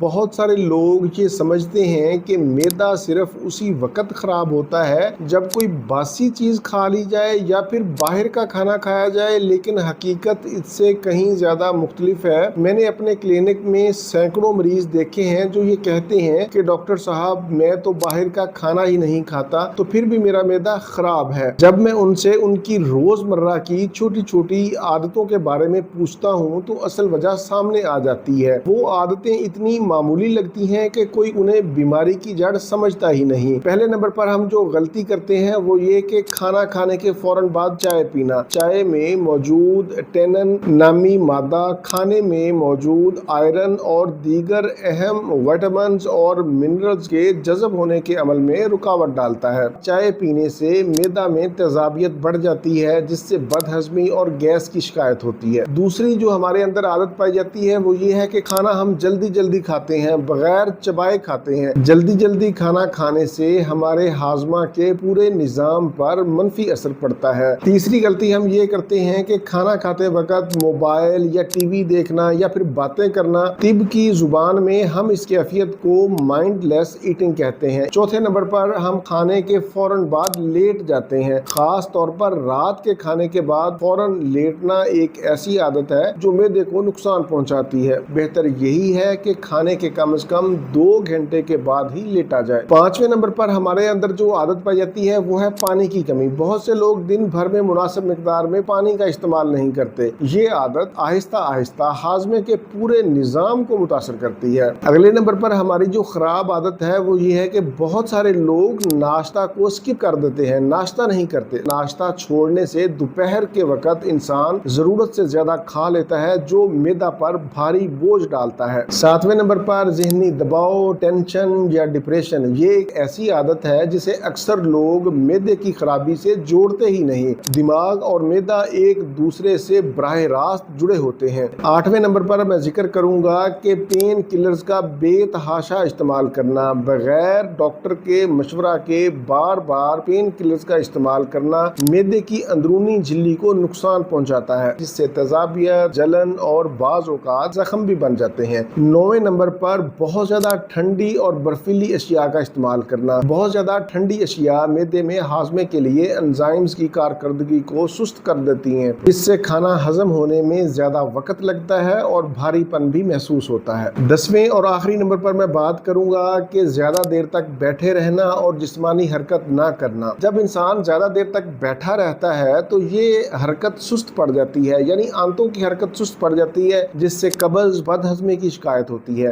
بہت سارے لوگ یہ سمجھتے ہیں کہ میدا صرف اسی وقت خراب ہوتا ہے جب کوئی باسی چیز کھا لی جائے یا پھر باہر کا کھانا کھایا جائے، لیکن حقیقت اس سے کہیں زیادہ مختلف ہے۔ میں نے اپنے کلینک میں سینکڑوں مریض دیکھے ہیں جو یہ کہتے ہیں کہ ڈاکٹر صاحب میں تو باہر کا کھانا ہی نہیں کھاتا تو پھر بھی میرا معدہ خراب ہے۔ جب میں ان سے ان کی روزمرہ کی چھوٹی چھوٹی عادتوں کے بارے میں پوچھتا ہوں تو اصل وجہ سامنے آ جاتی ہے۔ وہ عادتیں اتنی معمولی لگتی ہیں کہ کوئی انہیں بیماری کی جڑ سمجھتا ہی نہیں۔ پہلے نمبر پر ہم جو غلطی کرتے ہیں وہ یہ کہ کھانا کھانے کے فوراً بعد چائے پینا۔ چائے میں موجود ٹینن نامی مادہ کھانے میں موجود آئرن اور دیگر اہم وٹامنز اور منرلز کے جذب ہونے کے عمل میں رکاوٹ ڈالتا ہے۔ چائے پینے سے معدہ میں تیزابیت بڑھ جاتی ہے جس سے بد ہضمی اور گیس کی شکایت ہوتی ہے۔ دوسری جو ہمارے اندر عادت پائی جاتی ہے وہ یہ ہے کہ کھانا ہم جلدی جلدی کھاتے ہیں، بغیر چبائے کھاتے ہیں۔ جلدی جلدی کھانا کھانے سے ہمارے ہاضمہ کے پورے نظام پر منفی اثر پڑتا ہے۔ تیسری غلطی ہم یہ کرتے ہیں کہ کھانا کھاتے وقت موبائل یا ٹی وی دیکھنا یا پھر باتیں کرنا۔ طب کی زبان میں ہم اس کیفیت کو مائنڈ لیس ایٹنگ کہتے ہیں۔ چوتھے نمبر پر ہم کھانے کے فوراً بعد لیٹ جاتے ہیں، خاص طور پر رات کے کھانے کے بعد فوراً لیٹنا ایک ایسی عادت ہے جو معدے کو نقصان پہنچاتی ہے۔ بہتر یہی ہے کہ کھانے کے کم از کم 2 گھنٹے کے بعد ہی لیٹا جائے۔ پانچویں نمبر پر ہمارے اندر جو عادت پائی جاتی ہے وہ ہے پانی کی کمی۔ بہت سے لوگ دن بھر میں مناسب مقدار میں پانی کا استعمال نہیں کرتے۔ یہ عادت آہستہ آہستہ ہاضمے کے پورے نظام کو متاثر کرتی ہے۔ اگلے نمبر پر ہماری جو خراب عادت ہے وہ یہ ہے کہ بہت سارے لوگ ناشتہ کو اسکپ کر دیتے ہیں، ناشتہ نہیں کرتے۔ ناشتہ چھوڑنے سے دوپہر کے وقت انسان ضرورت سے زیادہ کھا لیتا ہے جو معدہ پر بھاری بوجھ ڈالتا ہے۔ ساتویں نمبر پر ذہنی دباؤ، ٹینشن یا ڈپریشن۔ یہ ایک ایسی عادت ہے جسے اکثر لوگ معدے کی خرابی سے جوڑتے ہی نہیں۔ دماغ اور معدہ ایک دوسرے سے براہ راست جڑے ہوتے ہیں۔ آٹھویں نمبر پر میں ذکر کروں گا کہ پین کلرز کا بے تحاشا استعمال کرنا، بغیر ڈاکٹر کے مشورہ کے بار بار پین کلرز کا استعمال کرنا معدے کی اندرونی جھلی کو نقصان پہنچاتا ہے، جس سے تیزابیت، جلن اور بعض اوقات زخم بھی بن جاتے ہیں۔ نویں نمبر پر بہت زیادہ ٹھنڈی اور برفیلی اشیاء کا استعمال کرنا۔ بہت زیادہ ٹھنڈی اشیاء معدے میں ہاضمے کے لیے انزائمز کی کارکردگی کو سست کر دیتی ہیں، جس سے کھانا ہضم ہونے میں زیادہ وقت لگتا ہے اور بھاری پن بھی محسوس ہوتا ہے۔ 10ویں اور آخری نمبر پر میں بات کروں گا کہ زیادہ دیر تک بیٹھے رہنا اور جسمانی حرکت نہ کرنا۔ جب انسان زیادہ دیر تک بیٹھا رہتا ہے تو یہ حرکت سست پڑ جاتی ہے، یعنی آنتوں کی حرکت سست پڑ جاتی ہے، جس سے قبض، بد ہضمی کی شکایت ہوتی ہے۔